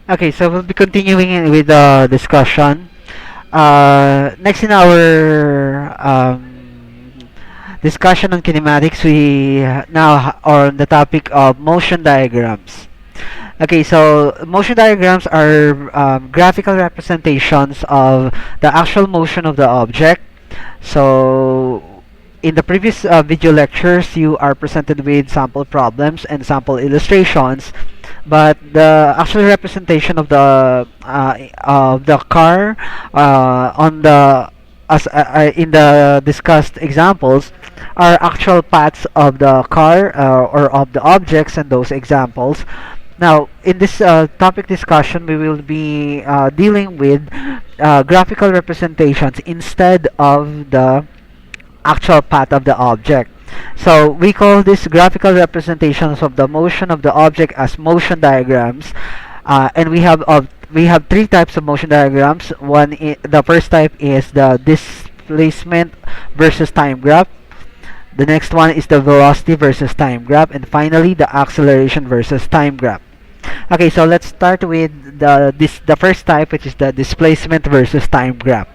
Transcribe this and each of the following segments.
Okay, so we'll be continuing with the discussion. Next in our discussion on kinematics, we are on the topic of motion diagrams. Okay, so motion diagrams are graphical representations of the actual motion of the object. So, in the previous video lectures, you are presented with sample problems and sample illustrations, but the actual representation of the car on the as in the discussed examples are actual paths of the car or of the objects in those examples. Now, in this topic discussion, we will be dealing with graphical representations instead of the actual path of the object. So we call this graphical representations of the motion of the object as motion diagrams, and we have three types of motion diagrams. The first type is the displacement versus time graph. The next one is the velocity versus time graph, and finally the acceleration versus time graph. Okay, so let's start with the first type, which is the displacement versus time graph.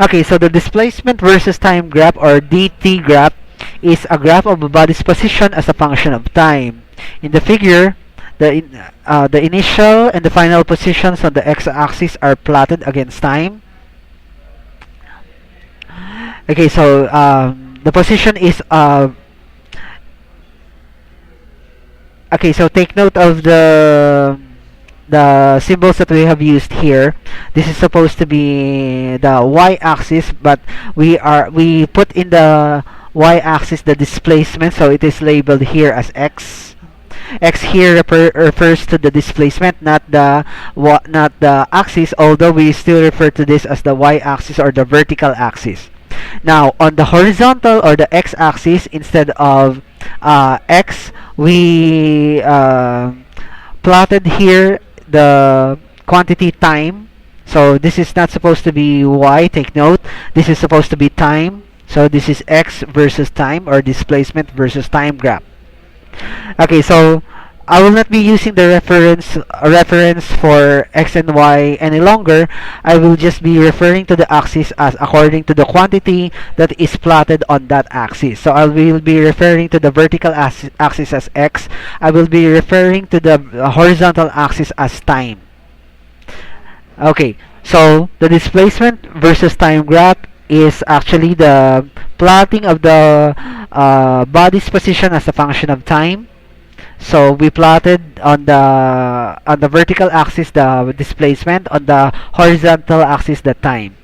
Okay, so the displacement versus time graph, or DT graph, is a graph of a body's position as a function of time. In the figure, the initial and the final positions on the x-axis are plotted against time. Okay, so the position is okay, so take note of the symbols that we have used here. This is supposed to be the y-axis, but we put in the y-axis the displacement, so it is labeled here as x. X here refers to the displacement, not the axis, although we still refer to this as the y-axis or the vertical axis. Now, on the horizontal or the x-axis, instead of x, we plotted here the quantity time. So this is not supposed to be y, take note. This is supposed to be time. So this is x versus time, or displacement versus time graph. Okay, so I will not be using the reference for x and y any longer. I will just be referring to the axis as according to the quantity that is plotted on that axis. So I will be referring to the vertical axis as x. I will be referring to the horizontal axis as time. Okay, so the displacement versus time graph is actually the plotting of the body's position as a function of time. So we plotted on the vertical axis the displacement, on the horizontal axis the time.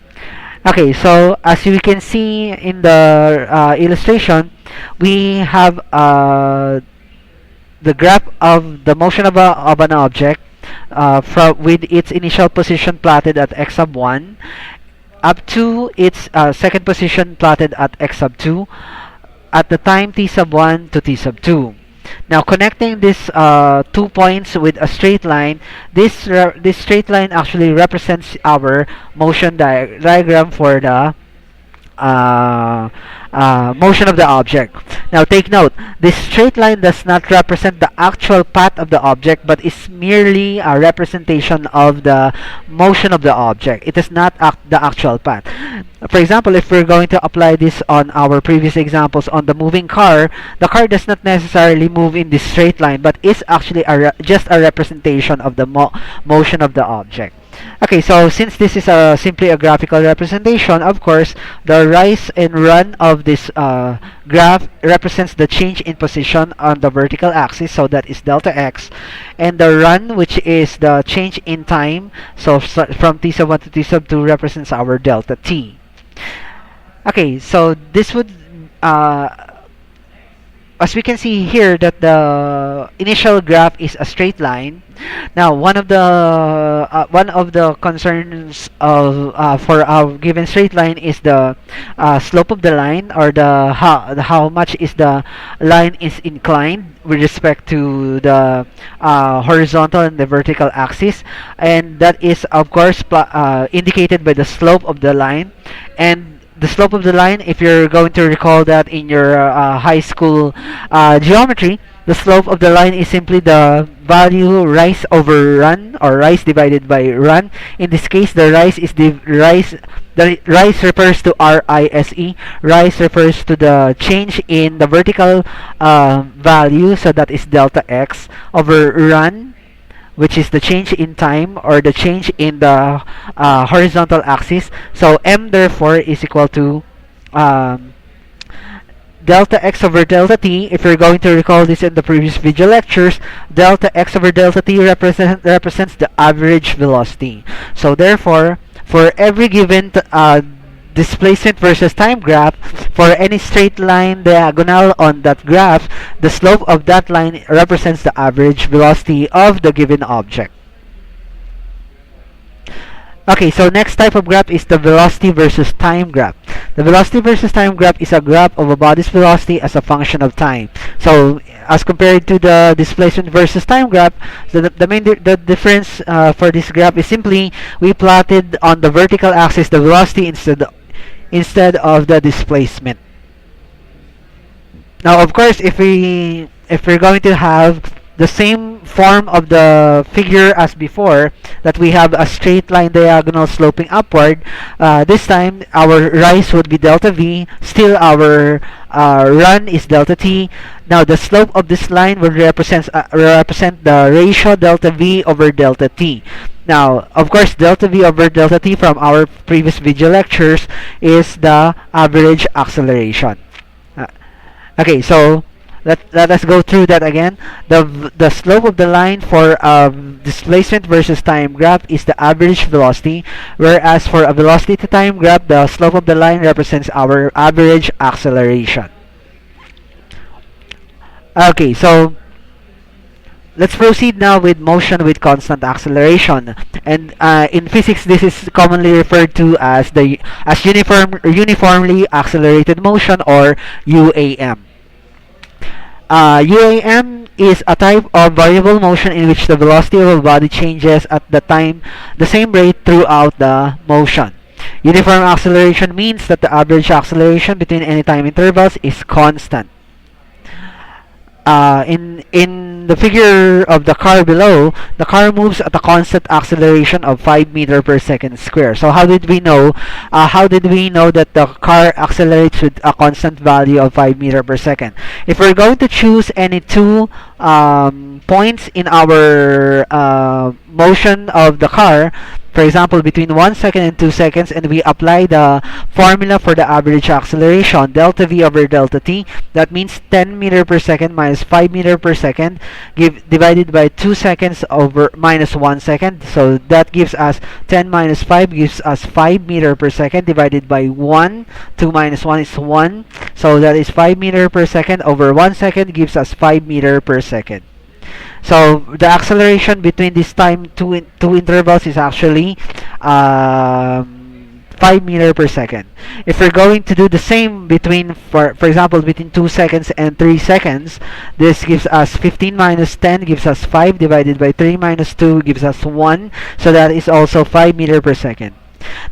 Okay, so as you can see in the illustration, we have the graph of the motion of an object with its initial position plotted at x sub 1 up to its second position plotted at x sub 2 at the time t sub 1 to t sub 2. Now, connecting these 2 points with a straight line, this straight line actually represents our motion diagram for the motion of the object. Now, take note, this straight line does not represent the actual path of the object, but is merely a representation of the motion of the object. It is not the actual path. For example, if we're going to apply this on our previous examples on the moving car, the car does not necessarily move in this straight line, but is actually just a representation of the motion of the object. Okay, so since this is simply a graphical representation, of course, the rise and run of this graph represents the change in position on the vertical axis, so that is delta x, and the run, which is the change in time, so from t sub 1 to t sub 2 represents our delta t. Okay, so this would as we can see here that the initial graph is a straight line. Now, one of the concerns of for our given straight line is the slope of the line, or the how much is the line is inclined with respect to the horizontal and the vertical axis, and that is of course indicated by the slope of the line, and the slope of the line, if you're going to recall that in your high school geometry, the slope of the line is simply the value rise over run, or rise divided by run. In this case, the rise is the rise. The rise refers to RISE. Rise refers to the change in the vertical value, so that is delta x, over run, which is the change in time or the change in the horizontal axis. So m therefore is equal to um, delta x over delta t. If you're going to recall this in the previous video lectures, delta x over delta t represents the average velocity. So therefore, for every given displacement versus time graph, for any straight line diagonal on that graph, the slope of that line represents the average velocity of the given object. Okay, so next type of graph is the velocity versus time graph. The velocity versus time graph is a graph of a body's velocity as a function of time. So, as compared to the displacement versus time graph, the difference for this graph is simply we plotted on the vertical axis the velocity instead of the displacement. Now, of course, if we're going to have the same form of the figure as before, that we have a straight line diagonal sloping upward, this time our rise would be delta v, still our run is delta t. Now the slope of this line would represent the ratio delta v over delta t. Now, of course, delta v over delta t from our previous video lectures is the average acceleration. Okay, so let us go through that again. The slope of the line for displacement versus time graph is the average velocity, whereas for a velocity to time graph, the slope of the line represents our average acceleration. Okay, so let's proceed now with motion with constant acceleration. And in physics, this is commonly referred to as uniformly accelerated motion, or UAM. UAM is a type of variable motion in which the velocity of a body changes at the same rate throughout the motion. Uniform acceleration means that the average acceleration between any time intervals is constant. In the figure of the car below, the car moves at a constant acceleration of 5 meter per second square. So how did we know? That the car accelerates with a constant value of 5 meter per second? If we're going to choose any two points in our motion of the car, for example, between 1 second and 2 seconds, and we apply the formula for the average acceleration, delta v over delta t, that means 10 meter per second minus 5 meter per second divided by 2 seconds over minus 1 second. So that gives us 10 minus 5 gives us 5 meter per second divided by 1. 2 minus 1 is 1. So that is 5 meter per second over 1 second gives us 5 meter per second. So the acceleration between this two intervals is actually 5 meter per second. If we're going to do the same between, for example, between 2 seconds and 3 seconds, this gives us 15 minus 10 gives us 5 divided by 3 minus 2 gives us 1. So that is also 5 meter per second.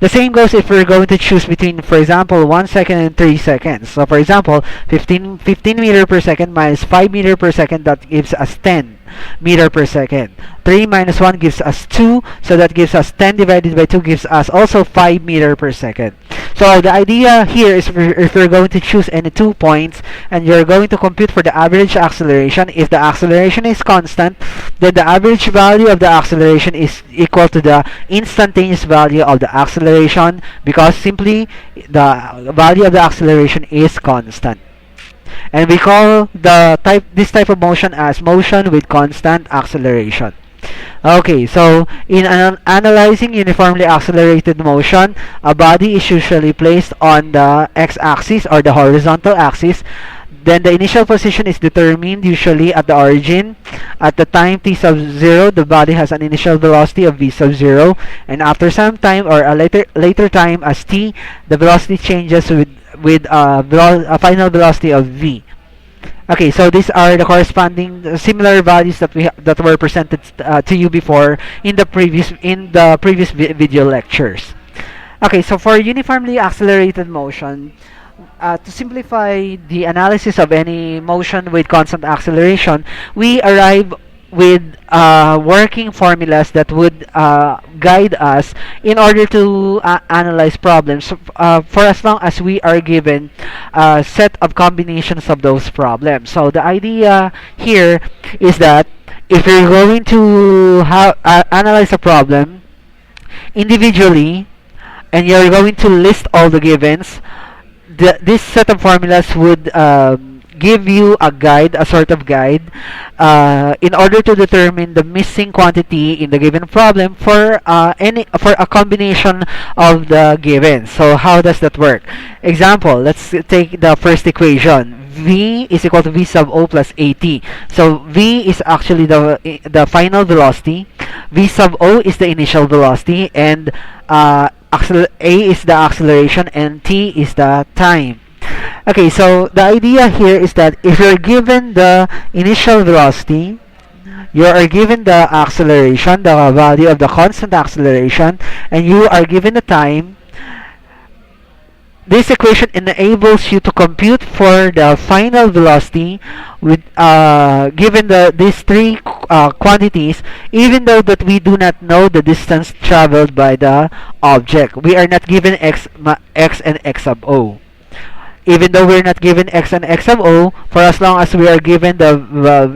The same goes if we're going to choose between, for example, 1 second and 3 seconds. So for example, 15 meter per second minus 5 meter per second, that gives us 10 meter per second. 3 minus 1 gives us 2, so that gives us 10 divided by 2 gives us also 5 meter per second. So the idea here is if you're going to choose any 2 points and you're going to compute for the average acceleration, if the acceleration is constant, then the average value of the acceleration is equal to the instantaneous value of the acceleration, because simply the value of the acceleration is constant. And we call this type of motion as motion with constant acceleration. Okay, so in analyzing uniformly accelerated motion, a body is usually placed on the x-axis or the horizontal axis. Then the initial position is determined usually at the origin. At the time t sub 0, the body has an initial velocity of v sub 0, and after some time or a later time as t, the velocity changes with a final velocity of v. Okay, so these are the corresponding similar values that were presented to you before in the previous video lectures. Okay, so for uniformly accelerated motion, to simplify the analysis of any motion with constant acceleration, we arrive with working formulas that would guide us in order to analyze problems for as long as we are given a set of combinations of those problems. So the idea here is that if you're going to analyze a problem individually, and you're going to list all the givens, this set of formulas would give you a guide, a sort of guide, in order to determine the missing quantity in the given problem for for a combination of the givens. So how does that work? Example, let's take the first equation. V is equal to V sub O plus AT. So V is actually the final velocity. V sub O is the initial velocity, and A is the acceleration, and T is the time. Okay, so the idea here is that if you're given the initial velocity, you are given the acceleration, the value of the constant acceleration, and you are given the time, this equation enables you to compute for the final velocity with given these three quantities, even though that we do not know the distance traveled by the object. We are not given x and x sub o. Even though we're not given x and x sub o, for as long as we are given the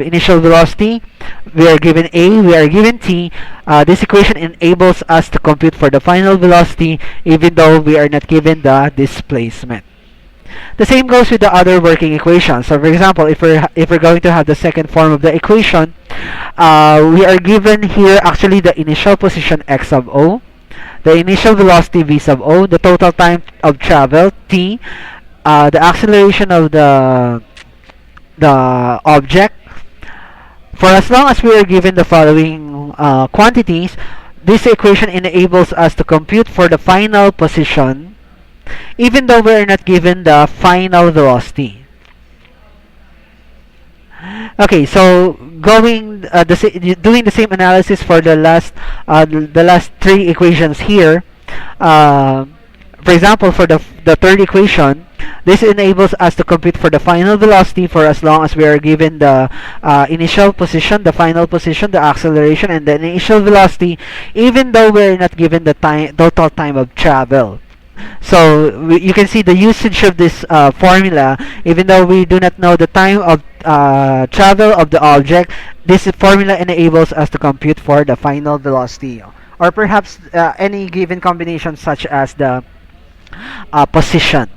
initial velocity, we are given a, we are given t, this equation enables us to compute for the final velocity even though we are not given the displacement. The same goes with the other working equations. So for example, if we're going to have the second form of the equation, we are given here actually the initial position x sub o, the initial velocity v sub o, the total time of travel t, the acceleration of the object. For as long as we are given the following quantities, this equation enables us to compute for the final position, even though we are not given the final velocity. Okay, so doing the same analysis for the last three equations here. For example, for the third equation, this enables us to compute for the final velocity for as long as we are given the initial position, the final position, the acceleration, and the initial velocity, even though we're not given the total time of travel. So you can see the usage of this formula, even though we do not know the time of travel of the object, this formula enables us to compute for the final velocity, or perhaps any given combination such as the position.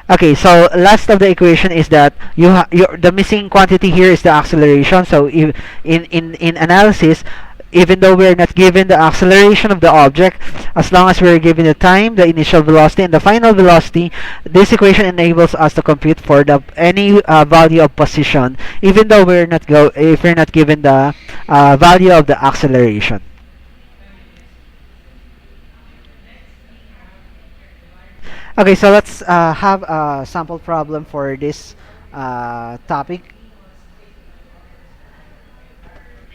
Okay, so last of the equation is that the missing quantity here is the acceleration. So if in analysis, even though we're not given the acceleration of the object, as long as we're given the time, the initial velocity, and the final velocity, this equation enables us to compute for the any value of position, even though if we're not given the value of the acceleration. Okay, so let's have a sample problem for this topic.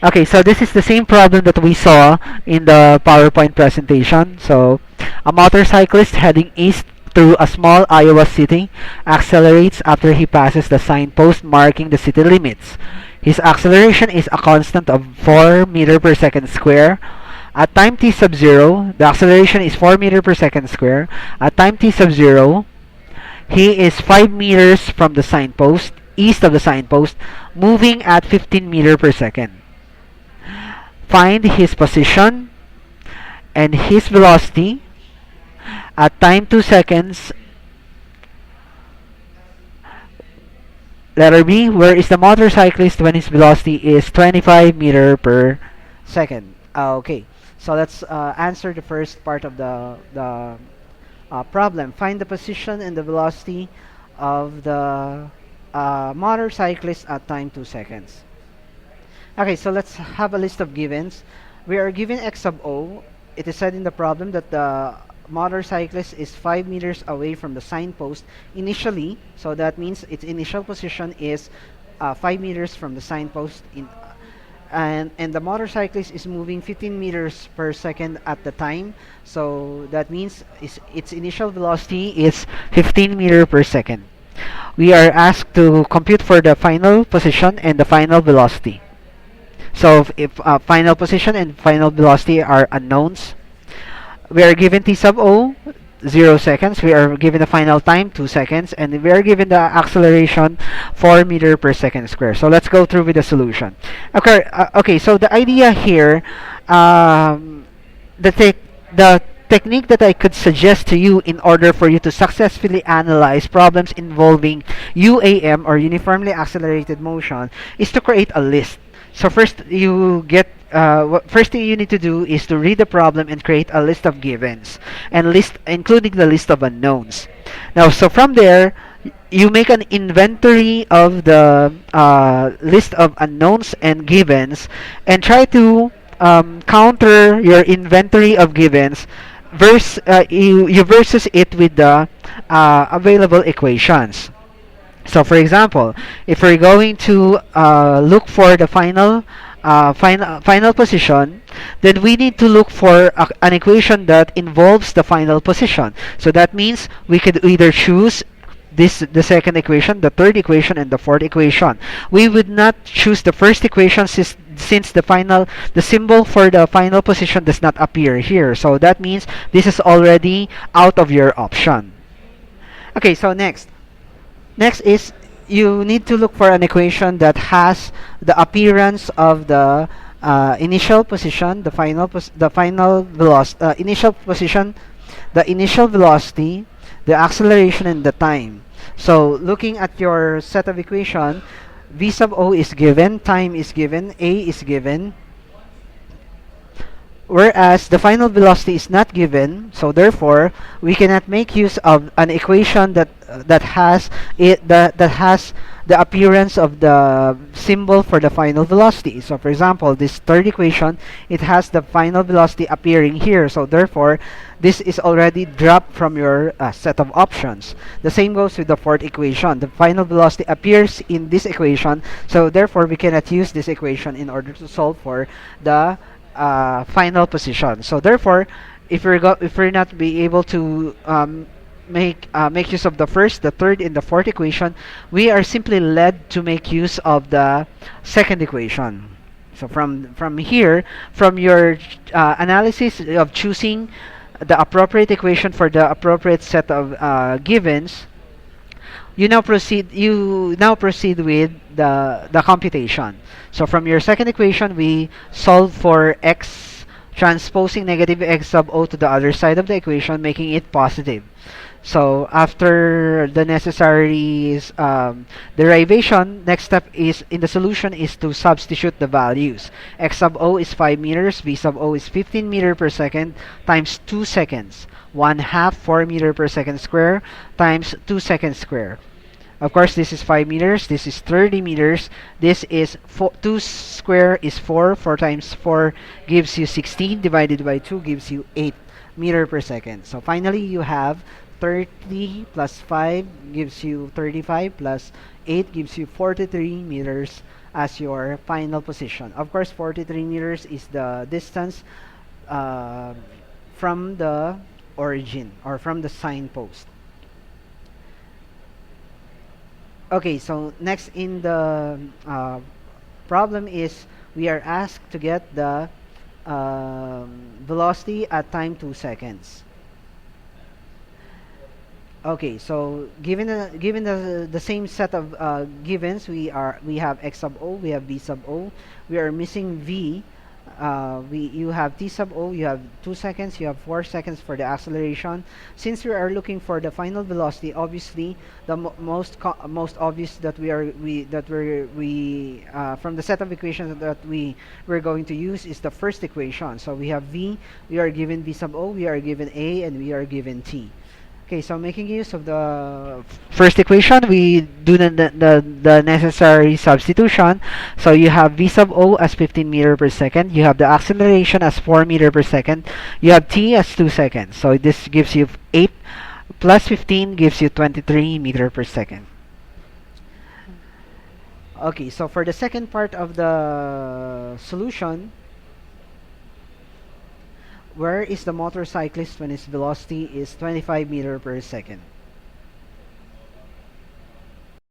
Okay, so this is the same problem that we saw in the PowerPoint presentation. So, a motorcyclist heading east through a small Iowa city accelerates after he passes the signpost marking the city limits. His acceleration is a constant of 4 meter per second square. At time t sub 0, the acceleration is 4 meter per second square. At time t sub 0, he is 5 meters from the signpost, east of the signpost, moving at 15 meter per second. Find his position and his velocity at time 2 seconds. Letter B, where is the motorcyclist when his velocity is 25 meter per second? Okay, so let's answer the first part of the problem. Find the position and the velocity of the motorcyclist at time 2 seconds. Okay, so let's have a list of givens. We are given x sub o. It is said in the problem that the motorcyclist is 5 meters away from the signpost initially, so that means its initial position is 5 meters from the signpost and the motorcyclist is moving 15 meters per second at the time. So that means its initial velocity is 15 meter per second. We are asked to compute for the final position and the final velocity. So if final position and final velocity are unknowns, we are given t sub o 0 seconds, we are given the final time 2 seconds, and we are given the acceleration 4 meter per second square. So let's go through with the solution. Okay, so the idea here, um, the technique that I could suggest to you in order for you to successfully analyze problems involving UAM, or uniformly accelerated motion, is to create a list. So first thing you need to do is to read the problem and create a list of givens, and including the list of unknowns. Now, so from there, you make an inventory of the list of unknowns and givens, and try to counter your inventory of givens you versus it with the available equations. So, for example, if we're going to look for the final position, then we need to look for an equation that involves the final position. So that means we could either choose the second equation, the third equation, and the fourth equation. We would not choose the first equation since the symbol for the final position does not appear here. So that means this is already out of your option. Okay, so next is you need to look for an equation that has the appearance of the initial position, the final velocity, initial position, the initial velocity, the acceleration, and the time. So looking at your set of equation, v sub o is given, time is given, a is given, whereas the final velocity is not given. So therefore we cannot make use of an equation that has the appearance of the symbol for the final velocity. So for example, this third equation, it has the final velocity appearing here, so therefore this is already dropped from your set of options. The same goes with the fourth equation. The final velocity appears in this equation, so therefore we cannot use this equation in order to solve for the final position. So therefore, if we're not be able to make use of the first, the third, and the fourth equation, we are simply led to make use of the second equation. So from here, from your analysis of choosing the appropriate equation for the appropriate set of givens, you now proceed with the computation. So from your second equation, we solve for x, transposing negative x sub o to the other side of the equation, making it positive. So after the necessary derivation, next step is in the solution is to substitute the values. X sub o is 5 meters, v sub o is 15 meter per second times 2 seconds. 1/2 4 meter per second square times 2 seconds square. Of course, this is 5 meters, this is 30 meters, this is 2 square is 4, 4 times 4 gives you 16, divided by 2 gives you 8 meter per second. So finally, you have 30 plus 5 gives you 35 plus 8 gives you 43 meters as your final position. Of course, 43 meters is the distance from the origin or from the signpost. Okay, so next in the problem is we are asked to get the velocity at time 2 seconds. Okay, so given the same set of givens, we have x sub o, we have v sub o, we are missing v. You have t sub o, you have 2 seconds, you have 4 seconds for the acceleration. Since we are looking for the final velocity, obviously the most obvious that from the set of equations that we're going to use is the first equation. So we have v, we are given v sub o, we are given a, and we are given t. Okay, so making use of the first equation, we do the necessary substitution. So you have v sub o as 15 meter per second, you have the acceleration as 4 meter per second, you have t as 2 seconds. So this gives you 8 plus 15 gives you 23 meter per second. Okay, so for the second part of the solution, where is the motorcyclist when his velocity is 25 meter per second?